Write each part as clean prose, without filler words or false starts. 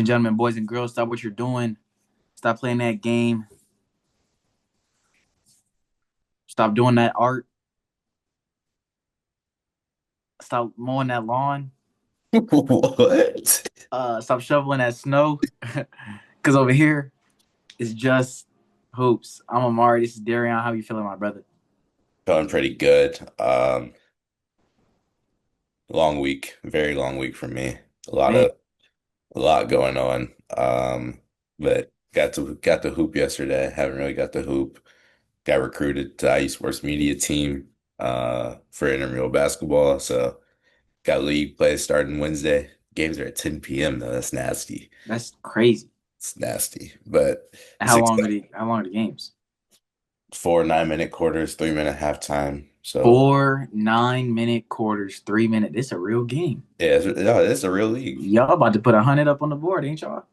and gentlemen, boys and girls, stop what you're doing. Stop playing that game. Stop doing that art. Stop mowing that lawn. What? Stop shoveling that snow. Because over here, it's just hoops. I'm Amari. This is Darion. How you feeling, my brother? Feeling pretty good. Long week, very long week for me. A lot Man, of a lot going on. But got to hoop yesterday. Haven't really got to hoop. Got recruited to IU Sports Media team for intramural basketball. So got league play starting Wednesday. Games are at 10 p.m. though. That's nasty. that's crazy. It's nasty. But it's How long are exciting. the how long are the games? 4 9-minute quarters, 3-minute halftime. So 4 9-minute quarters, 3 minute. This a real game. yeah, it's a real league. Y'all about to put 100 up on the board, ain't y'all?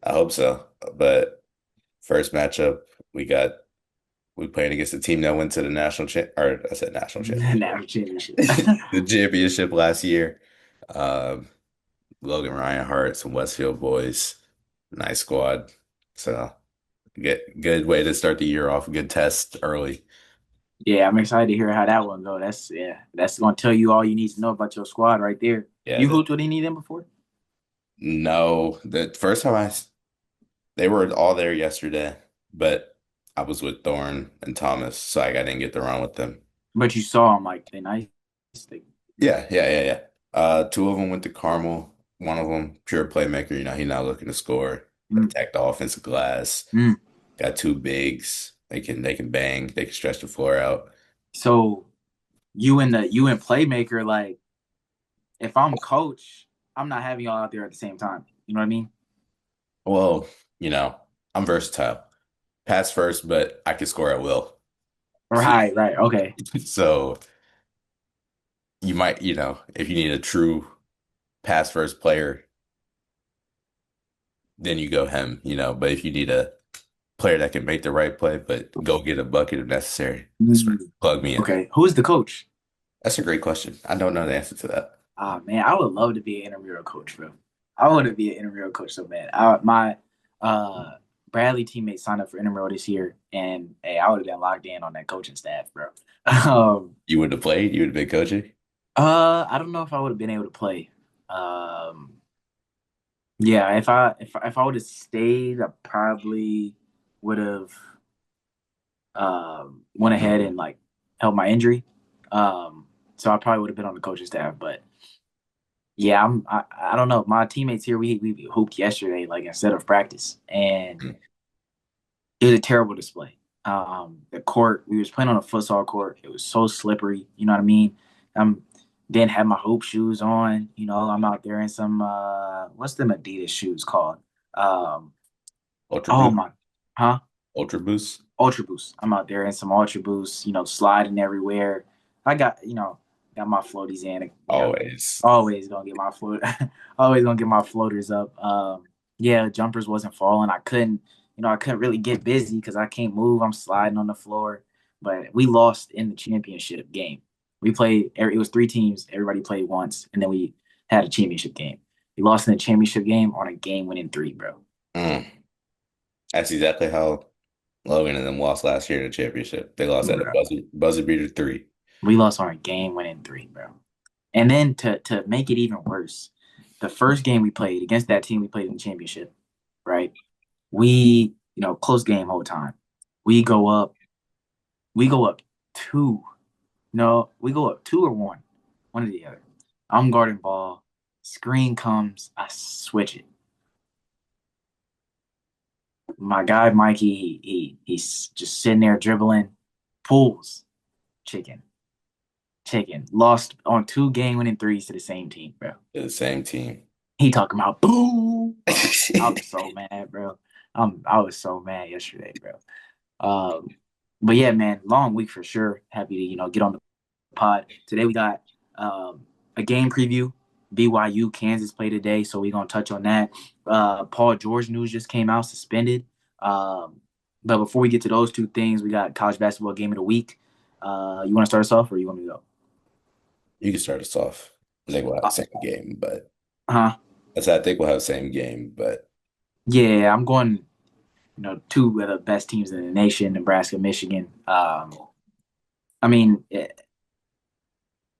I hope so. But first matchup, we got we playing against a team that went to the or I said national championship. National championship. The championship last year. Um, Logan Ryan Hart, some Westfield boys. Nice squad. So good way to start the year off. Good test early. Yeah, I'm excited to hear how that one go. That's gonna tell you all you need to know about your squad right there. Yeah, You hooped with any of them before? no, the first time they were all there yesterday, but I was with Thorne and Thomas, so I didn't get to run with them. But you saw them like they nice. Yeah. Two of them went to Carmel. One of them, pure playmaker. He's not looking to score. Mm, Attack the offensive glass. mm. Got two bigs. They can bang. They can stretch the floor out. So you and playmaker, like if I'm coach, I'm not having y'all out there at the same time. You know what I mean? Well, you know, I'm versatile. Pass first, but I can score at will. So, Right, right, okay. so you might, if you need a true pass first player, then you go him, But if you need a player that can make the right play, but go get a bucket if necessary, Mm, plug me in. okay. Who's the coach? That's a great question. I don't know the answer to that. Ah man, I would love to be an intramural coach, bro. I want to be an intramural coach so bad. My uh Bradley teammate signed up for intramural this year, and hey, I would have been locked in on that coaching staff, bro. Um, You would have played, you would have been coaching. I don't know if I would have been able to play. Um, yeah, if I would have stayed, I probably would have went ahead and like helped my injury. So I probably would have been on the coaching staff, but yeah, I don't know. My teammates here, we hooped yesterday, like instead of practice, and Mm. it was a terrible display. The court, we was playing on a futsal court. It was so slippery. You know what I mean? I'm didn't have my hoop shoes on. You know, I'm out there in some what's them Adidas shoes called? Um, Ultra oh Boost, my, huh? Ultra Boost. Ultra Boost. I'm out there in some Ultra Boost. You know, sliding everywhere. I got my floaties in. You know, Always. always gonna get my float. Always gonna get my floaters up. Yeah, jumpers wasn't falling. I couldn't really get busy because I can't move. I'm sliding on the floor. But we lost in the championship game. We played. It was three teams. Everybody played once, and then we had a championship game. We lost in the championship game on a game-winning three, bro. Mm. That's exactly how Logan and them lost last year in the championship. They lost at a Bro. buzzer beater three. We lost on a game-winning three, bro. And then to make it even worse, the first game we played against that team we played in the championship, right? Close game whole time. We go up, we go up two. No, we go up two or one or the other. I'm guarding ball. Screen comes, I switch it. My guy Mikey, he's just sitting there dribbling, pulls, chicken, chicken. Lost on two game-winning threes to the same team, bro. They're the same team. He talking about boom. I'm so mad, bro. I was so mad yesterday, bro. Um, but yeah, man, long week for sure. Happy to get on the pod today. We got a game preview. BYU Kansas play today, so we're gonna touch on that. Paul George news just came out, suspended. But before we get to those two things, we got college basketball game of the week. You want to start us off, or you want me to go? You can start us off. I think we'll have the second game, but. Huh? I think we'll have the same game, but Yeah, I'm going. Two of the best teams in the nation, Nebraska, Michigan. I mean,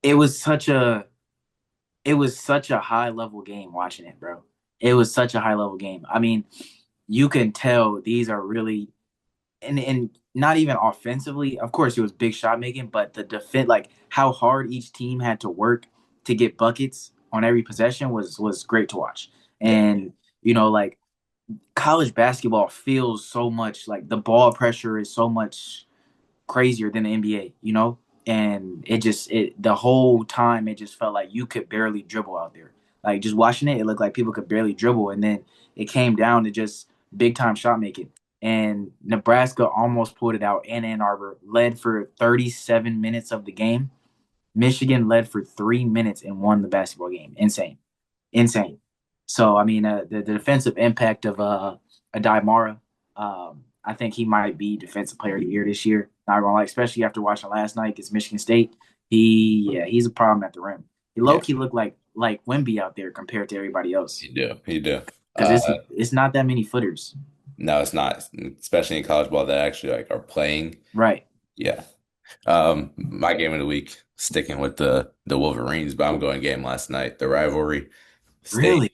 it was such a it was such a high level game watching it, bro. It was such a high level game. I mean, you can tell these are really and not even offensively. Of course, it was big shot making, but the defense, like how hard each team had to work to get buckets on every possession was great to watch. yeah, And like college basketball feels so much like the ball pressure is so much crazier than the NBA, and it the whole time it just felt like you could barely dribble out there. Like just watching it, it looked like people could barely dribble, and then it came down to just big time shot making. And Nebraska almost pulled it out in Ann Arbor, led for 37 minutes of the game. Michigan led for 3 minutes and won the basketball game. Insane, insane. So I mean, the defensive impact of a Dybantsa, I think he might be defensive player of the year this year. Not gonna lie, especially after watching last night against Michigan State. He's a problem at the rim. He low yeah, key looked like Wemby out there compared to everybody else you do. because it's not that many footers. No, it's not, especially in college ball that actually like are playing. Right? Yeah. My game of the week, sticking with the Wolverines, but I'm going game last night, the rivalry. State. Really?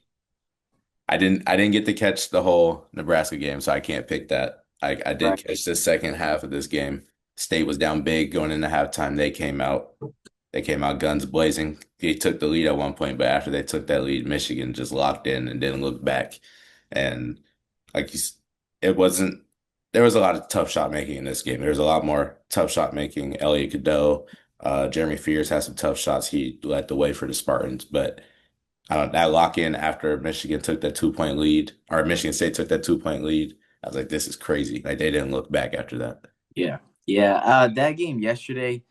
I didn't get to catch the whole Nebraska game, so I can't pick that. I Right? did catch the second half of this game. State was down big going into halftime. They came out guns blazing. They took the lead at one point, but after they took that lead, Michigan just locked in and didn't look back. And like it wasn't. There was a lot of tough shot making in this game. There was a lot more tough shot making. Elliot Cadeau, Jeremy Fears had some tough shots. He led the way for the Spartans, but that lock in after Michigan took that 2 point lead, or Michigan State took that 2 point lead. I was like, this is crazy. Like they didn't look back after that. Yeah. Yeah. That game yesterday,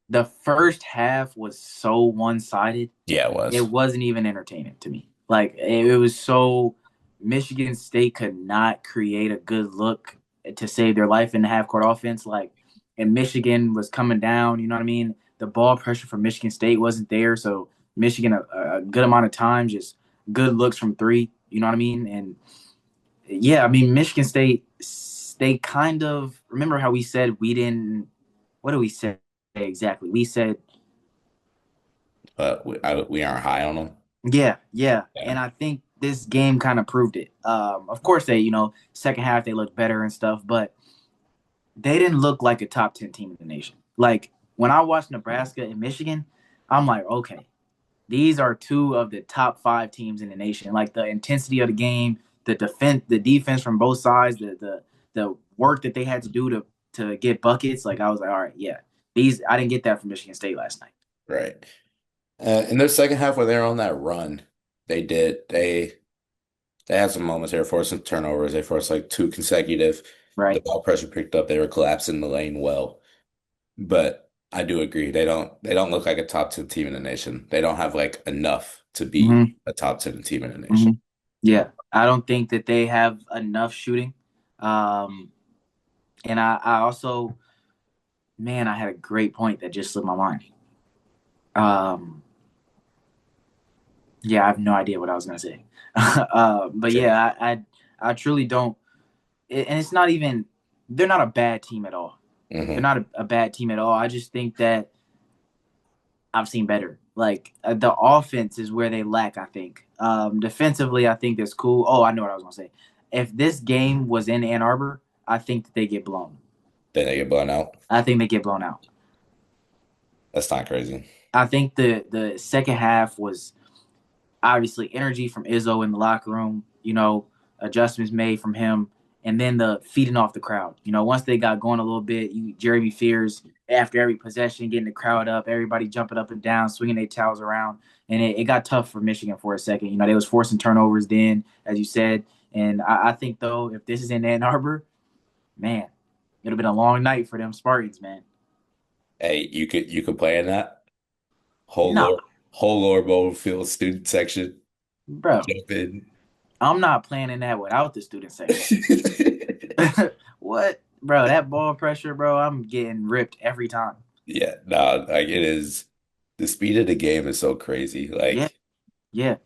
the first half was so one sided. Yeah, it It was. wasn't even entertaining to me. Like it was so Michigan State could not create a good look to save their life in the half court offense. Like, and Michigan was coming down. You know what I mean? The ball pressure from Michigan State wasn't there, so Michigan a good amount of time just good looks from three. You know what I mean? And yeah, I mean Michigan State. They kind of remember how we said we didn't. What do we say exactly? We said But we aren't high on them. yeah, yeah. Yeah. And I think this game kind of proved it. Of course they, second half they looked better and stuff, but they didn't look like a top 10 team in the nation. Like when I watched Nebraska and Michigan, I'm like, okay, these are two of the top five teams in the nation. Like the intensity of the game, the defense from both sides, the work that they had to do to get buckets. Like I was like, all right, yeah. These I didn't get that from Michigan State last night. Right. In their second half, where they were on that run, they did. They had some moments. They were forcing turnovers. They forced like two consecutive. The Right. ball pressure picked up. They were collapsing the lane well. But I do agree. They don't look like a top 10 team in the nation. They don't have like enough to be Mm-hmm. a top 10 team in the Mm-hmm. nation. Yeah, I don't think that they have enough shooting. Um, and I also, man, I had a great point that just slipped my mind. Um, yeah, I have no idea what I was gonna say. But Sure. yeah, I truly don't. And it's not even. They're not a bad team at all. They're Hmm. not a bad team at all. I just think that I've seen better. Like the offense is where they lack. I think defensively, I think that's cool. Oh, I know what I was gonna say. If this game was in Ann Arbor, I think that they get blown. Then they get blown out. I think they get blown out. That's not crazy. I think the second half was obviously energy from Izzo in the locker room, adjustments made from him, and then the feeding off the crowd. Once they got going a little bit, Jeremy Fears after every possession, getting the crowd up, everybody jumping up and down, swinging their towels around, and it got tough for Michigan for a second. They was forcing turnovers then, as you said, and I think though if this is in Ann Arbor, man, it'll been a long night for them Spartans, man. Hey, you could play in that whole Nah, lower bowl field student section. bro, Jump in. I'm not planning that without the student section. What, bro? That ball pressure, bro. I'm getting ripped every time. Yeah, no, like it is. The speed of the game is so crazy. Yeah, Like yeah.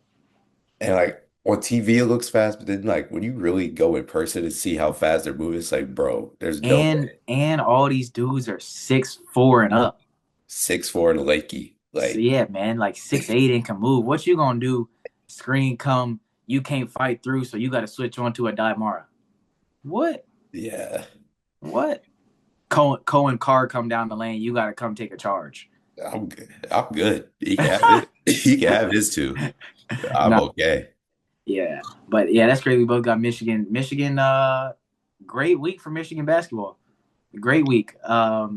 And like on TV, it looks fast, but then like when you really go in person and see how fast they're moving, it's like, bro, there's no way. And all these dudes are 6'4" and up. 6'4" and Lakey. So Like, yeah, man, like 6'8" and can move. What you gonna do? Screen come, you can't fight through, so you got to switch on to a Dybantsa. What? yeah, What? Cohen Carr come down the lane, you got to come take a charge. I'm good. I'm good. He can have it. He can have his too. I'm No, okay. yeah, but yeah, that's great. We both got Michigan. Michigan, great week for Michigan basketball. Great week. I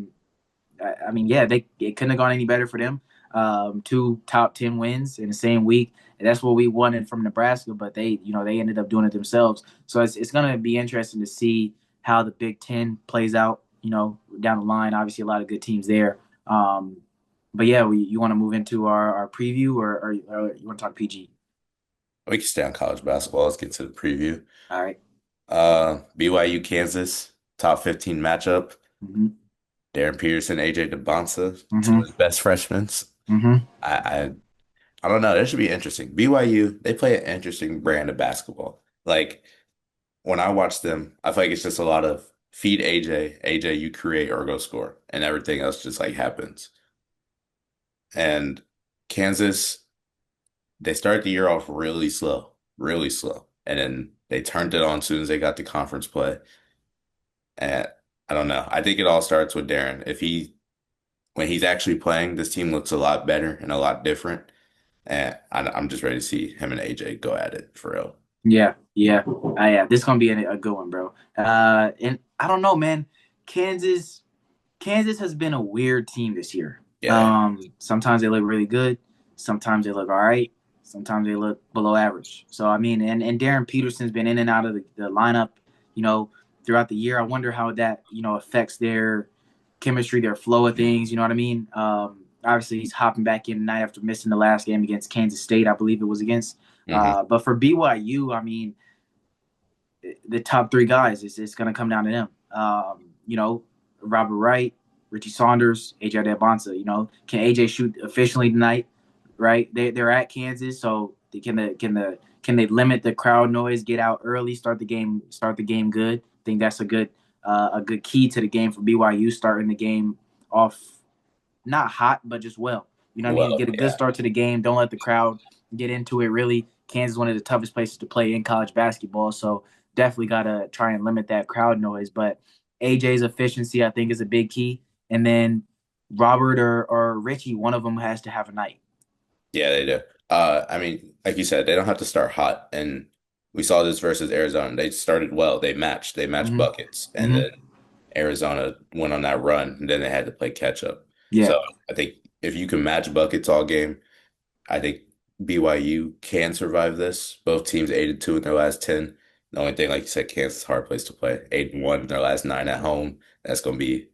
mean, yeah, it couldn't have gone any better for them. Two top 10 wins in the same week, and that's what we wanted from Nebraska. But they ended up doing it themselves. So it's gonna be interesting to see how the Big Ten plays out. Down the line, obviously a lot of good teams there. But yeah, you want to move into our preview, or you want to talk PG? We can stay on college basketball. Let's get to the preview. All right. BYU Kansas top 15 matchup. Mm-hmm. Darryn Peterson, AJ Dybantsa, two of Mm-hmm. the best freshmen. Mm-hmm. I, I I don't know. That should be interesting. BYU, they play an interesting brand of basketball. Like when I watch them, I feel like it's just a lot of feed AJ, AJ, you create or go score, and everything else just like happens. And Kansas, they started the year off really slow. And then they turned it on as soon as they got to conference play. And I don't know. I think it all starts with Darryn. When he's actually playing, this team looks a lot better and a lot different. And I'm just ready to see him and AJ go at it for real. Yeah, yeah, yeah. This is gonna be a good one, bro. And I don't know, man. Kansas, Kansas has been a weird team this year. Yeah. Sometimes they look really good. Sometimes they look all right. Sometimes they look below average. So I mean, and Darryn Peterson's been in and out of the lineup, you know, throughout the year. I wonder how that affects their chemistry, their flow of things. You know what I mean? Obviously, he's hopping back in tonight after missing the last game against Kansas State, I believe it was against. Hmm. But for BYU, I mean, the top three guys, it's going to come down to them. Robert Wright, Richie Saunders, AJ Dybantsa. Can AJ shoot efficiently tonight? Right? They're at Kansas, so can they limit the crowd noise? Get out early, start the game good. I think that's a good key to the game for BYU, starting the game off not hot, but just well. You know what I mean? Well, Get a good yeah. start to the game. Don't let the crowd get into it. Really, Kansas is one of the toughest places to play in college basketball. So definitely got to try and limit that crowd noise. But AJ's efficiency, I think, is a big key. And then Robert or Richie, one of them has to have a night. Yeah, they do. I mean, like you said, they don't have to start hot. And we saw this versus Arizona. They started well. They matched Mm-hmm. buckets. And Mm-hmm. then Arizona went on that run, and then they had to play catch up. Yeah. So I think if you can match buckets all game, I think BYU can survive this. Both teams 8-2 in their last 10. The only thing, like you said, Kansas hard place to play. 8-1 in their last 9 at home. It's gonna be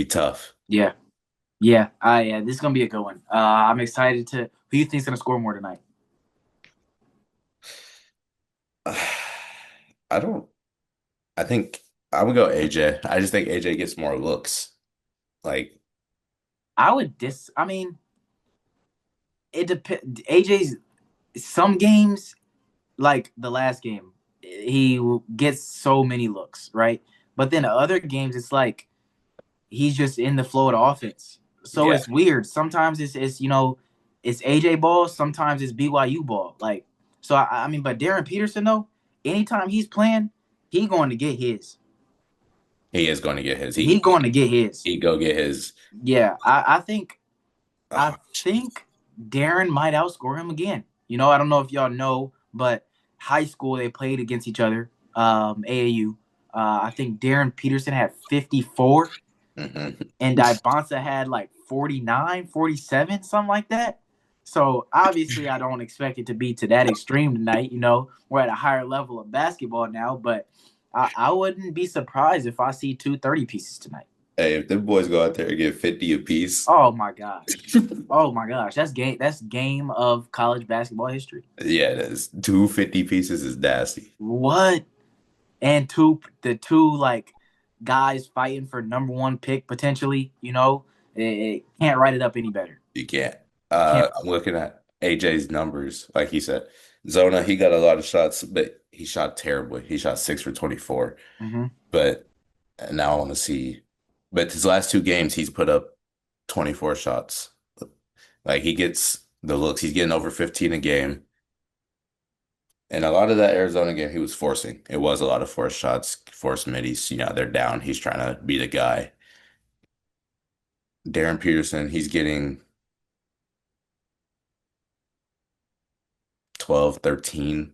tough. Yeah. Yeah. This is gonna be a good one. I'm excited to. Who do you think's gonna score more tonight? I don't. I think I would go AJ. I just think AJ gets more looks. Like, I would dis. I mean, it depends. AJ's some games like the last game, he gets so many looks, right? But then other games, it's like he's just in the flow of the offense. So yeah, it's weird. Sometimes it's AJ ball. Sometimes it's BYU ball. Like so, I mean, but Darryn Peterson though, anytime he's playing, he going to get his. he is going to get his. He going to get his. He go get his. Yeah, I Oh, think Darryn might outscore him again. I don't know if y'all know, but high school they played against each other. AAU. I think Darryn Peterson had 54 mhm. and Dybantsa had like 49, 47, something like that. So obviously I don't expect it to be to that extreme tonight. We're at a higher level of basketball now, but I wouldn't be surprised if I see 230 pieces tonight. Hey, if them boys go out there and get 50 apiece, Oh my gosh. Oh my gosh. That's game of college basketball history. yeah, that's 250 pieces is nasty. What? And the two like guys fighting for number one pick potentially, it can't write it up any better. You can't. Can't. I'm looking at AJ's numbers, like he said. Zona, he got a lot of shots, but he shot terribly. He shot 6 for 24. Hmm. But now I want to see. But his last two games, he's put up 24 shots. Like he gets the looks. He's getting over 15 a game. And a lot of that Arizona game, he was forcing. It was a lot of forced shots, forced middies. They're down. He's trying to be the guy. Darryn Peterson, he's getting 12, 13.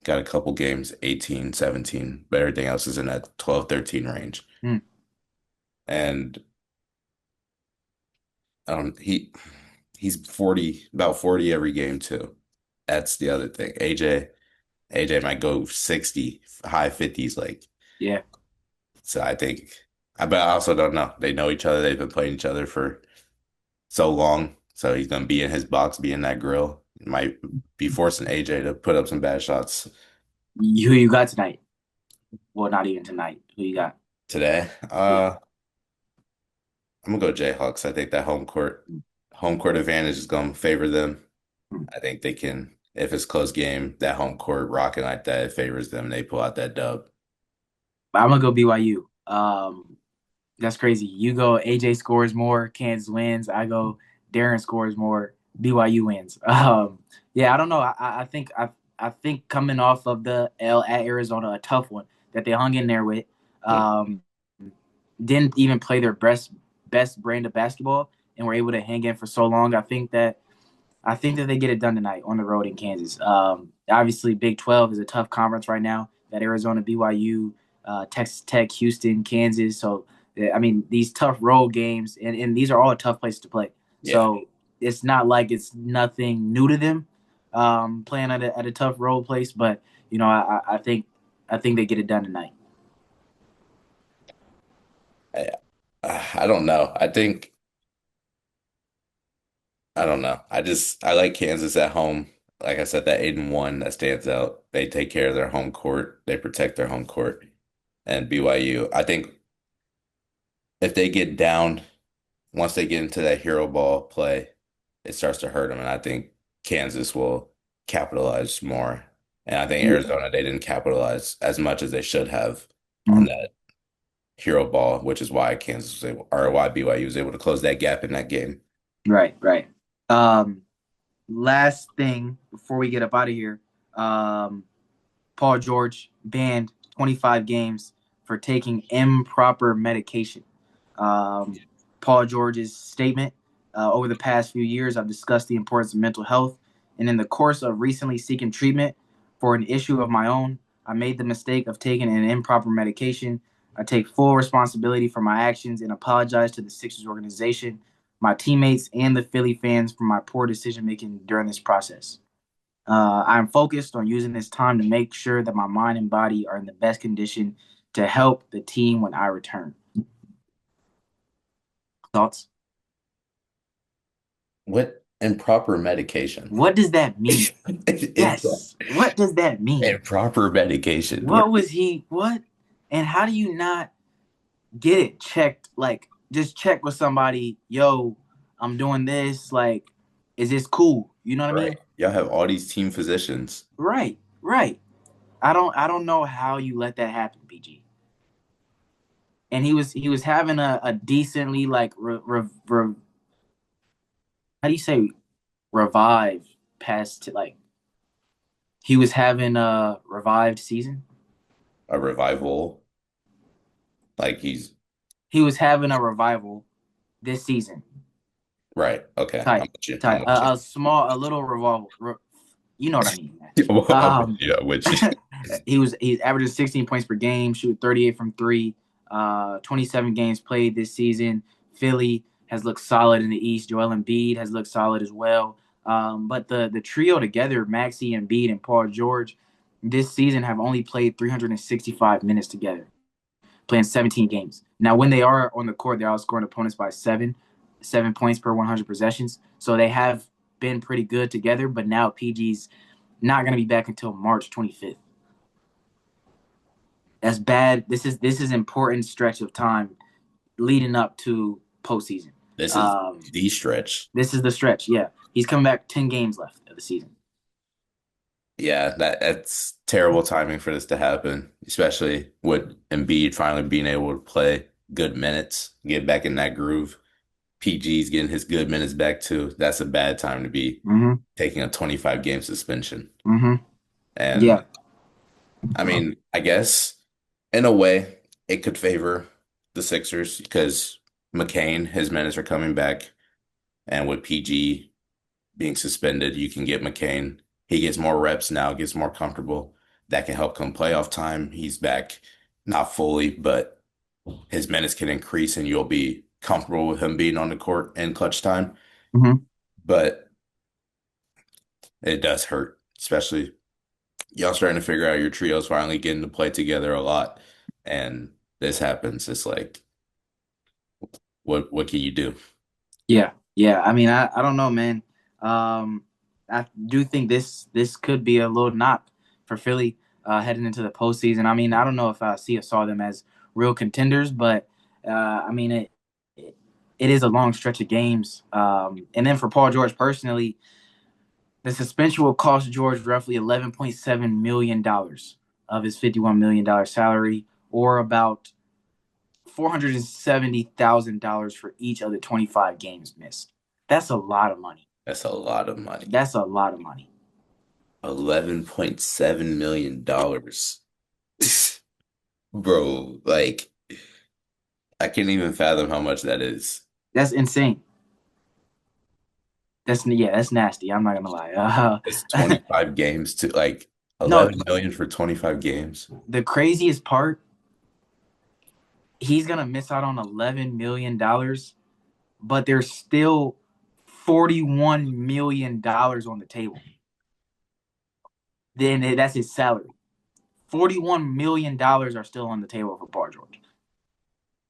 Got a couple games, 18, 17, but everything else is in that 12, 13 range. Mm. And he's 40, about 40 every game too. That's the other thing. AJ might go 60, high 50s, like Yeah. so I think but I also don't know. They know each other. They've been playing each other for so long. So he's gonna be in his box, be in that grill. Might be forcing AJ to put up some bad shots Who you got tonight? Well, not even tonight. Who you got? today. Yeah. I'm gonna go Jayhawks. I think that home court advantage is gonna favor them. Mm. I think they can, if it's close game, that home court rocking like that, it favors them. They pull out that dub. I'm gonna go BYU. That's crazy. You go AJ scores more, Kansas wins. I go Darryn scores more, BYU wins. Yeah, I don't know. I think coming off of the L at Arizona, a tough one that they hung in there with, um, didn't even play their best brand of basketball and were able to hang in for so long. I think that they get it done tonight on the road in Kansas. Obviously, Big 12 is a tough conference right now. That Arizona, BYU, Texas Tech, Houston, Kansas. So, I mean, these tough road games, and these are all tough places to play. Yeah. So it's not like it's nothing new to them playing at a tough road place. But I think they get it done tonight. I, I don't know. I don't know. I like Kansas at home. Like I said, that 8-1 that stands out. They take care of their home court. They protect their home court. And BYU, I think if they get down, once they get into that hero ball play, it starts to hurt them. And I think Kansas will capitalize more. And I think Yeah. Arizona, they didn't capitalize as much as they should have on Mhm. that hero ball, which is why why BYU was able to close that gap in that game. Right, right. Um, Last thing before we get up out of here, um, Paul George banned 25 games for taking improper medication. Um, Paul George's statement over the past few years, I've discussed the importance of mental health. And in the course of recently seeking treatment for an issue of my own, I made the mistake of taking an improper medication. I take full responsibility for my actions and apologize to the Sixers organization, my teammates, and the Philly fans for my poor decision making during this process. I'm focused on using this time to make sure that my mind and body are in the best condition to help the team when I return. Thoughts? What improper medication? What does that mean? Impro Yes. What does that mean? Improper medication. What was he? What? And how do you not get it checked? Like, just check with somebody. Yo, I'm doing this. Like, is this cool? You know what I Right. mean? Y'all have all these team physicians. Right. Right. I don't know how you let that happen, PG. And he was having a decently like how do you say revive past like he was having a revived season. A revival. Like he's He was having a revival this season. right. Okay. I'm Type with you. I'm type with you. a little revival. You know what I mean, man. I'm with Um, you. I'm with you. he's averaging 16 points per game, shooting 38 from three. 27 games played this season. Philly has looked solid in the East. Joel Embiid has looked solid as well. But the trio together, Maxey, Embiid, and Paul George, this season have only played 365 minutes together, playing 17 games. Now, when they are on the court, they're outscoring opponents by 7 points per 100 possessions. So they have been pretty good together. But now PG's not going to be back until March 25th. That's bad. This is important stretch of time leading up to postseason. This is Um, the stretch. this is the stretch. Yeah, he's coming back 10 games left of the season. Yeah, that's terrible timing for this to happen, especially with Embiid finally being able to play good minutes, get back in that groove. PG's getting his good minutes back too. That's a bad time to be Mm-hmm. taking a 25 game suspension. Mm-hmm. And Yeah. I mean, I guess in a way it could favor the Sixers because McCain, his minutes are coming back, and with PG being suspended, you can get McCain. He gets more reps now, gets more comfortable. That can help come playoff time. He's back, not fully, but his minutes can increase and you'll be comfortable with him being on the court in clutch time. Mm-hmm. But it does hurt, especially y'all starting to figure out your trios finally getting to play together a lot. And this happens. It's like, what can you do? Yeah. Yeah. I mean, I don't know, man. Um, I do think this could be a little knock for Philly heading into the postseason. I mean, I don't know if I saw them as real contenders, but I mean it is a long stretch of games. And then for Paul George personally, the suspension will cost George roughly $11.7 million of his $51 million salary, or about $470,000 for each of the 25 games missed. That's a lot of money. That's a lot of money. That's a lot of money. $11.7 million. Bro, like I can't even fathom how much that is. That's insane. That's nasty. I'm not gonna lie. It's 25 games to like No, 11 million for 25 games. the craziest part, he's gonna miss out on $11 million, but there's still $41 million on the table. Then that's his salary. $41 million are still on the table for Paul George.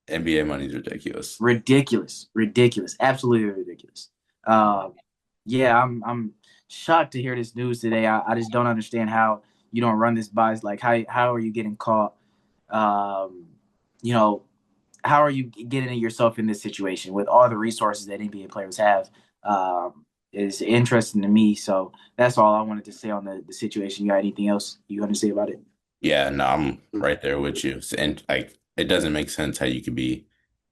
NBA money's ridiculous. Ridiculous, ridiculous, absolutely ridiculous. Uh, yeah, I'm shocked to hear this news today. I just don't understand how you don't run this by. Like, how are you getting caught? Um, you know, how are you getting yourself in this situation with all the resources that NBA players have? Is interesting to me. So that's all I wanted to say on the situation. You got anything else you want to say about it? Yeah, no, I'm right there with you. And like it doesn't make sense how you could be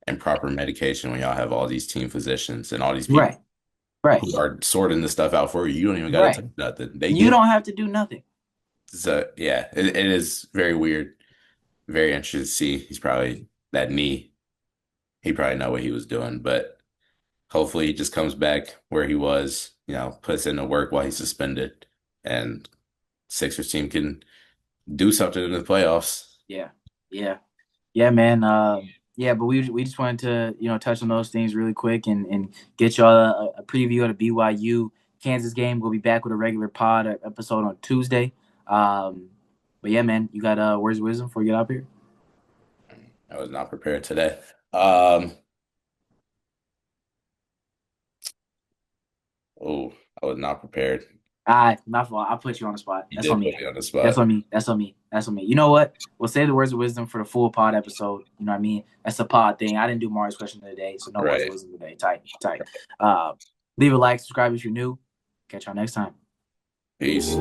in proper medication when y'all have all these team physicians and all these people Right, right, who are sorting this stuff out for you. You don't even got to right. touch nothing. They You get don't have to do nothing. so yeah, it is very weird. Very interesting to see. He's probably that knee. He probably know what he was doing, but hopefully he just comes back where he was, puts in the work while he's suspended, and Sixers team can do something in the playoffs. Yeah, yeah, yeah, man. Yeah, but we just wanted to touch on those things really quick and get y'all a preview of the BYU Kansas game. We'll be back with a regular pod episode on Tuesday. Um, but yeah, man, you got words of wisdom before you get up here? I was not prepared today. Um, oh, I was not prepared. My fault. I put you on the spot. You That's on did put me. me on the That's spot. on me. That's on me. That's on me. You know what? We'll save the words of wisdom for the full pod episode. You know what I mean? That's a pod thing. I didn't do Mari's question of the day, so no words of Right. wisdom today. Tight, tight. Uh, leave a like, subscribe if you're new. Catch y'all next time. Peace.